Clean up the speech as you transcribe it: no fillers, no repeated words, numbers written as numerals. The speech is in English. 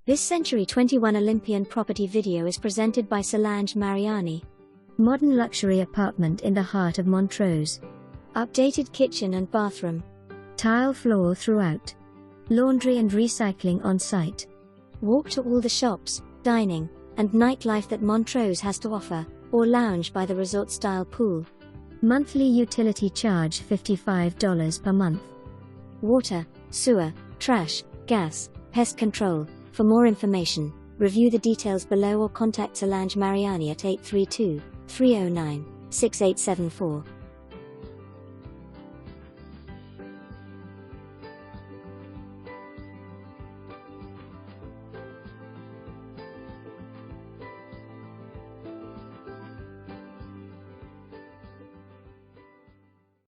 This Century 21 Olympian property video is presented by Solange Mariani. Modern luxury apartment in the heart of Montrose. Updated kitchen and bathroom. Tile floor throughout. Laundry and recycling on site. Walk to all the shops, dining, and nightlife that Montrose has to offer, or lounge by the resort-style pool. Monthly utility charge $55 per month. Water, sewer, trash, gas, pest control. For more information, review the details below or contact Solange Mariani at 832-309-6874.